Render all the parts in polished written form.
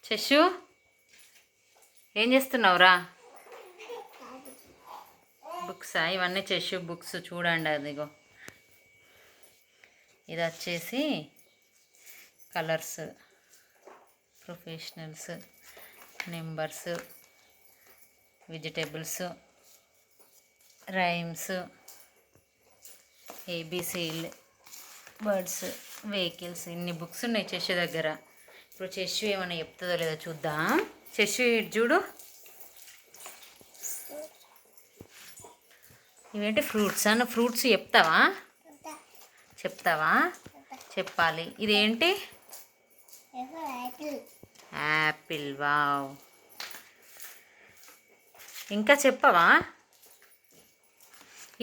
శశు ఏం చేస్తున్నావురా? బుక్సా? ఇవన్నీ శశు బుక్స్ చూడండి. అదిగో ఇది వచ్చేసి colours, professionals, numbers, vegetables, rhymes, ఏబిసిలు, బర్డ్స్, వెహికల్స్, ఇన్ని బుక్స్ ఉన్నాయి శశు దగ్గర. ఇప్పుడు శశు ఏమైనా చెప్తుందో లేదో చూద్దాం. శశు ఇటు చూడు. ఇవేంటి? ఫ్రూట్స్ అన్న. ఫ్రూట్స్ చెప్తావా? చెప్పాలి. ఇదేంటి? యాపిల్. వావ్. ఇంకా చెప్పవా?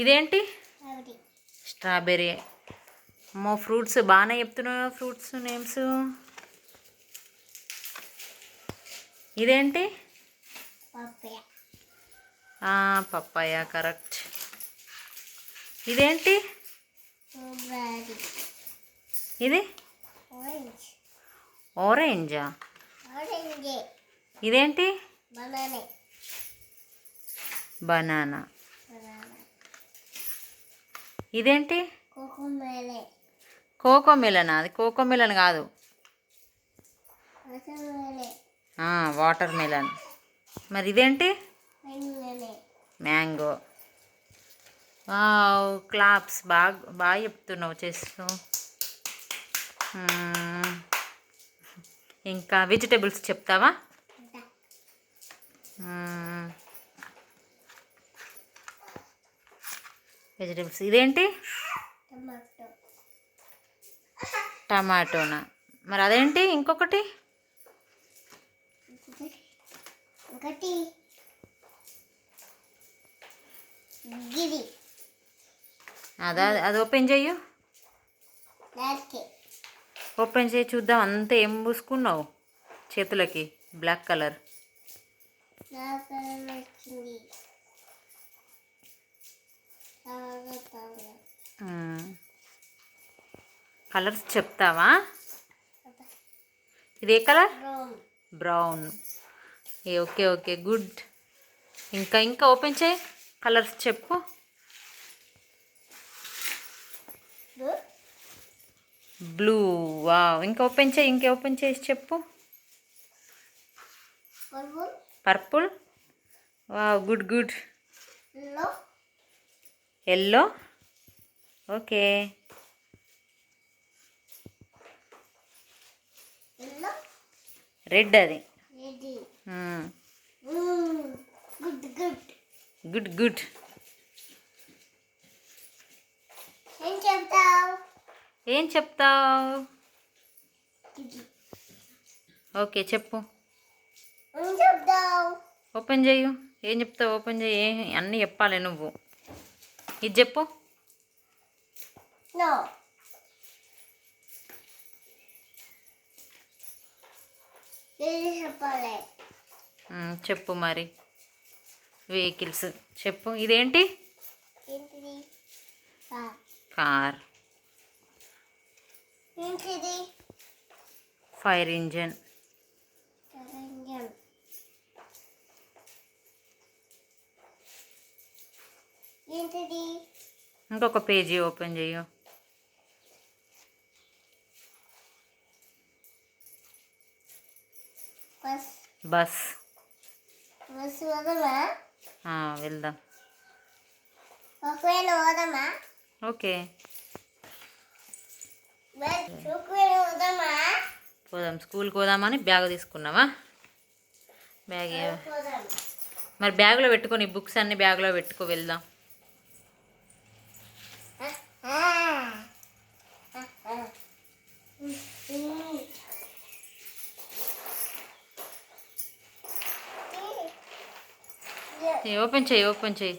ఇదేంటి? స్ట్రాబెర్రీ. ఫ్రూట్స్ బాగానే చెప్తున్నావు. Fruits names. ఇదేంటి? పప్పాయ. కరెక్ట్. ఇదేంటి? ఇది ఆరెంజా? ఇదేంటి? బనానా. ఇదేంటి? Coco melon. అది కోకో మెలన్ కాదు, వాటర్ మెలన్. మరి ఇదేంటి? మ్యాంగో. Wow, claps. బాగా చెప్తున్నావు చేస్తూ. ఇంకా వెజిటేబుల్స్ చెప్తావా? వెజిటేబుల్స్. ఇదేంటి? టమాటోనా? మరి అదేంటి? ఇంకొకటి అది ఓపెన్ చెయ్యు. ఓపెన్ చేయి చూద్దాం. అంతా ఏం పూసుకున్నావు చేతులకి? Black colour. కలర్స్ చెప్తావా? ఇదే colour? Brown. Okay okay, good. ఇంకా ఓపెన్ చేయి. కలర్స్ చెప్పు. బ్లూ. వావ్. ఇంకా ఓపెన్ చేసి చెప్పు. Purple. Wow, good. Yellow. Okay. Red. అది గుడ్. ఏం చెప్తావు? ఓకే, చెప్పు. ఓపెన్ చేయు. ఏం చెప్తావు? ఓపెన్ చేయి. అన్నీ చెప్పాలి నువ్వు. ఇది చెప్పు. చెప్పు మరి. వెహికల్స్ చెప్పు. ఇదేంటి? కార్. Fire engine. ఇంకొక పేజీ ఓపెన్ చేయు. బస్. వెళ్దాం. ఓకే, పోదాం. స్కూల్కి పోదామని బ్యాగ్ తీసుకున్నావా? బ్యాగ్ మరి బ్యాగ్లో పెట్టుకొని బుక్స్ అన్ని బ్యాగ్లో పెట్టుకో. వెళ్దాం. ఓపెన్ చేయి.